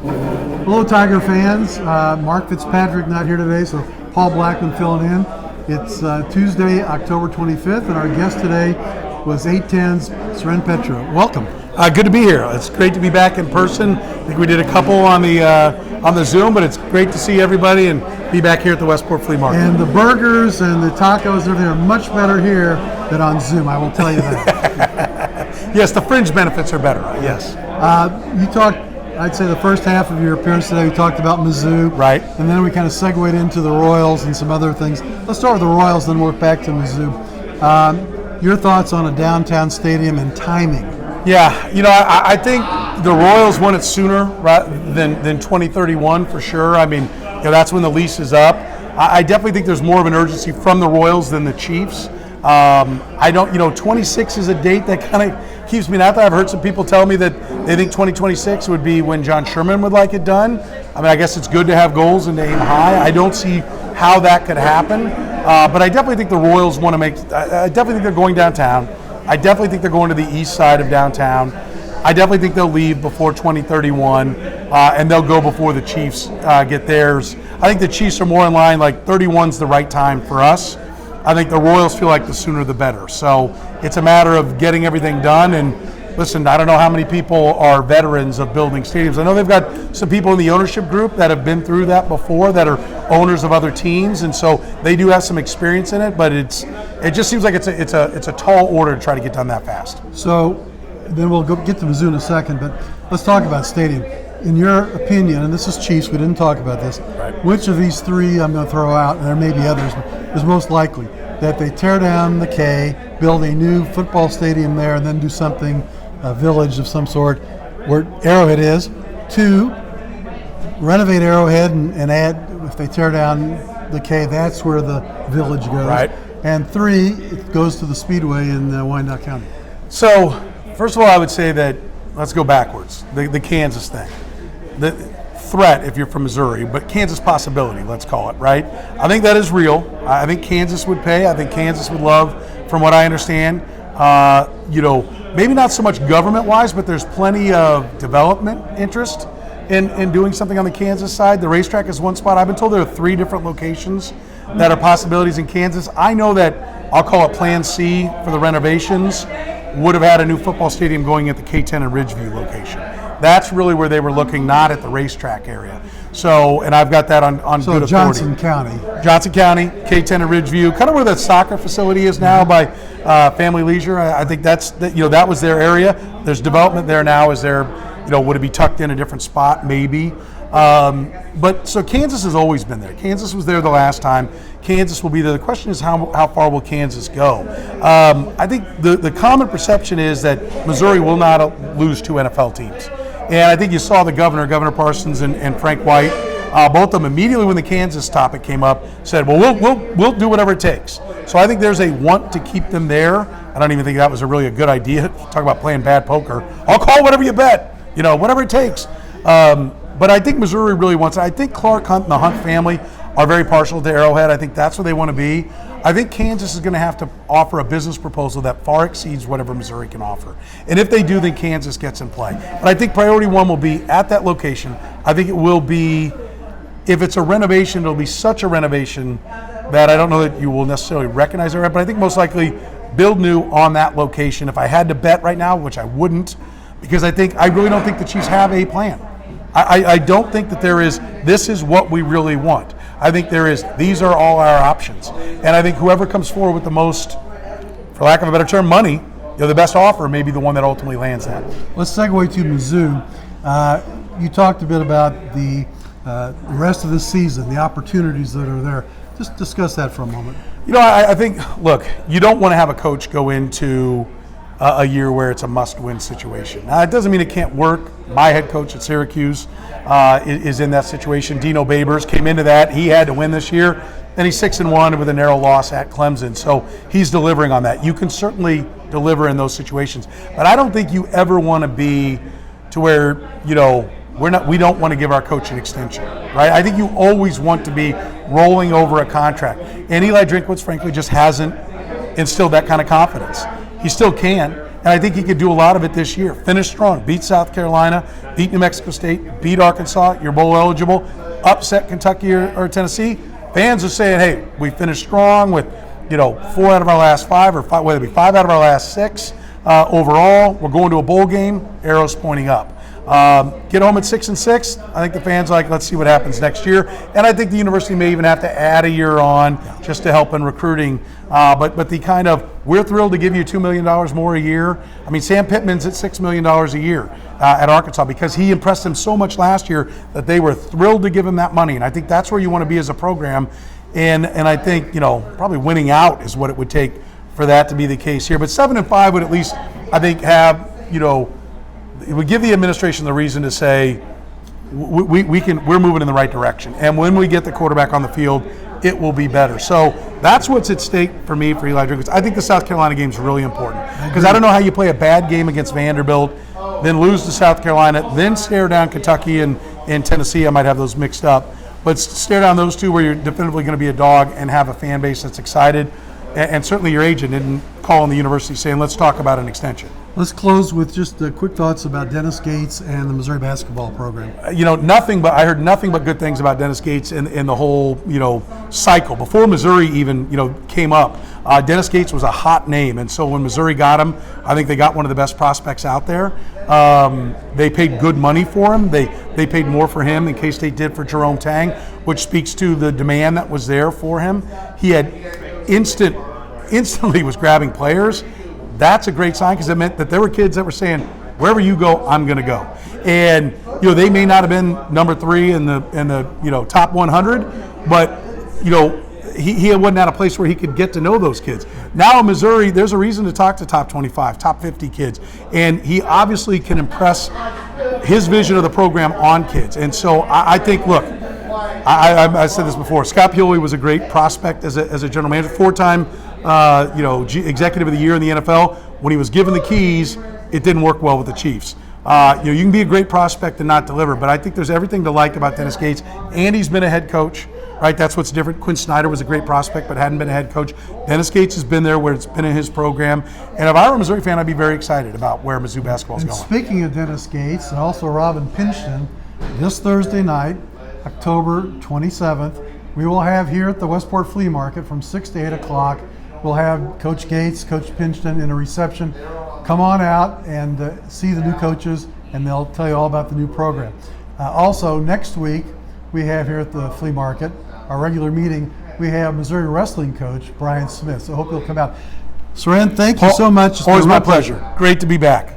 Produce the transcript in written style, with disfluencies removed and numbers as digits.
Hello, Tiger fans. Mark Fitzpatrick not here today, so Paul Blackman filling in. It's Tuesday, October 25th, and our guest today was 810's Soren Petro. Welcome. Good to be here. It's great to be back in person. I think we did a couple on the Zoom, but it's great to see everybody and be back here at the Westport Flea Market. And the burgers and the tacos and everything are much better here than on Zoom, I will tell you that. Yes, the fringe benefits are better, yes. You talked, I'd say the first half of your appearance today, we talked about Mizzou. Right. And then we kind of segued into the Royals and some other things. Let's start with the Royals, then work back to Mizzou. Your thoughts on a downtown stadium and timing? Yeah, I think the Royals want it sooner than 2031 for sure. I mean, that's when the lease is up. I definitely think there's more of an urgency from the Royals than the Chiefs. 26 is a date that kind of keeps me out there. I've heard some people tell me that they think 2026 would be when John Sherman would like it done. I mean, I guess it's good to have goals and to aim high. I don't see how that could happen. But I definitely think the Royals want to I definitely think they're going downtown. I definitely think they're going to the east side of downtown. I definitely think they'll leave before 2031, and they'll go before the Chiefs get theirs. I think the Chiefs are more in line, like 31's the right time for us. I think the Royals feel like the sooner the better. So it's a matter of getting everything done. And listen, I don't know how many people are veterans of building stadiums. I know they've got some people in the ownership group that have been through that before, that are owners of other teams, and so they do have some experience in it. But it just seems like it's a tall order to try to get done that fast. So then we'll get to Mizzou in a second, but let's talk about stadium. In your opinion, and this is Chiefs, we didn't talk about this, right, which of these three I'm going to throw out, and there may be others, is most likely that they tear down the K, build a new football stadium there, and then do something, a village of some sort, where Arrowhead is? 2, renovate Arrowhead and add, if they tear down the K, that's where the village goes. Right. And 3, it goes to the Speedway in Wyandotte County. So, first of all, I would say that, let's go backwards, the Kansas thing. The threat, if you're from Missouri, but Kansas possibility, let's call it, right? I think that is real. I think Kansas would pay. I think Kansas would love, from what I understand, maybe not so much government-wise, but there's plenty of development interest in doing something on the Kansas side. The racetrack is one spot. I've been told there are 3 different locations that are possibilities in Kansas. I know that, I'll call it Plan C for the renovations, would have had a new football stadium going at the K10 and Ridgeview location. That's really where they were looking, not at the racetrack area. So, and I've got that on good authority. Johnson County, K10 and Ridgeview, kind of where that soccer facility is now by Family Leisure. I think that was their area. There's development there now. Is there, would it be tucked in a different spot? Maybe. But so Kansas has always been there. Kansas was there the last time. Kansas will be there. The question is how far will Kansas go? I think the common perception is that Missouri will not lose 2 NFL teams. And I think you saw the Governor Parsons and Frank White, both of them immediately when the Kansas topic came up, said, well, we'll do whatever it takes. So I think there's a want to keep them there. I don't even think that was really a good idea. Talk about playing bad poker. I'll call whatever you bet, whatever it takes. But I think Missouri really wants it. I think Clark Hunt and the Hunt family are very partial to Arrowhead. I think that's where they want to be. I think Kansas is going to have to offer a business proposal that far exceeds whatever Missouri can offer. And if they do, then Kansas gets in play. But I think priority 1 will be at that location. I think it will be, if it's a renovation, it'll be such a renovation that I don't know that you will necessarily recognize it, but I think most likely build new on that location. If I had to bet right now, which I wouldn't, because I really don't think the Chiefs have a plan. I don't think that there is, this is what we really want. I think there is, these are all our options. And I think whoever comes forward with the most, for lack of a better term, money, the best offer may be the one that ultimately lands that. Let's segue to Mizzou. You talked a bit about the rest of the season, the opportunities that are there. Just discuss that for a moment. I think, look, you don't want to have a coach go into a year where it's a must-win situation. Now, it doesn't mean it can't work. My head coach at Syracuse is in that situation. Dino Babers came into that. He had to win this year. Then he's 6-1 with a narrow loss at Clemson. So he's delivering on that. You can certainly deliver in those situations. But I don't think you ever want to be to where, we don't want to give our coach an extension, right? I think you always want to be rolling over a contract. And Eli Drinkwitz, frankly, just hasn't instilled that kind of confidence. He still can, and I think he could do a lot of it this year. Finish strong, beat South Carolina, beat New Mexico State, beat Arkansas, you're bowl eligible, upset Kentucky or Tennessee. Fans are saying, hey, we finished strong with 4 out of our last 5, or whether it be 5 out of our last 6 overall. We're going to a bowl game, arrows pointing up. Get home at 6-6. I think the fans are like, let's see what happens next year. And I think the university may even have to add a year on just to help in recruiting. But the kind of, we're thrilled to give you $2 million more a year. I mean, Sam Pittman's at $6 million a year at Arkansas because he impressed them so much last year that they were thrilled to give him that money. And I think that's where you want to be as a program. And I think, probably winning out is what it would take for that to be the case here. But 7-5 would at least, I think, have, it would give the administration the reason to say we're moving in the right direction, and when we get the quarterback on the field, it will be better. So that's what's at stake for me for Eli Drinkwitz. I think the South Carolina game is really important because I don't know how you play a bad game against Vanderbilt, then lose to South Carolina, then stare down Kentucky and Tennessee. I might have those mixed up, but stare down those two where you're definitively going to be a dog and have a fan base that's excited. And certainly your agent didn't call on the university saying, let's talk about an extension. Let's close with just quick thoughts about Dennis Gates and the Missouri basketball program. I heard nothing but good things about Dennis Gates and the whole, cycle. Before Missouri even, came up, Dennis Gates was a hot name. And so when Missouri got him, I think they got one of the best prospects out there. They paid good money for him. They paid more for him than K-State did for Jerome Tang, which speaks to the demand that was there for him. He had instantly was grabbing players. That's a great sign because it meant that there were kids that were saying, wherever you go, I'm going to go. And they may not have been number 3 in the top 100, but he wasn't at a place where he could get to know those kids. Now in Missouri, there's a reason to talk to top 25, top 50 kids, and he obviously can impress his vision of the program on kids. And so I think, look, I said this before. Scott Pioli was a great prospect as a general manager, 4-time, executive of the year in the NFL. When he was given the keys, it didn't work well with the Chiefs. You can be a great prospect and not deliver, but I think there's everything to like about Dennis Gates, and he's been a head coach, right? That's what's different. Quinn Snyder was a great prospect, but hadn't been a head coach. Dennis Gates has been there where it's been in his program, and if I were a Missouri fan, I'd be very excited about where Mizzou basketball is going. Speaking of Dennis Gates and also Robin Pinchton, this Thursday night, October 27th, we will have here at the Westport Flea Market from 6 to 8 o'clock, we'll have Coach Gates, Coach Pinchton in a reception. Come on out and see the new coaches, and they'll tell you all about the new program. Also, next week, we have here at the Flea Market, our regular meeting, we have Missouri wrestling coach Brian Smith. So I hope you'll come out. Soren, thank you so much. Always my pleasure. Great to be back.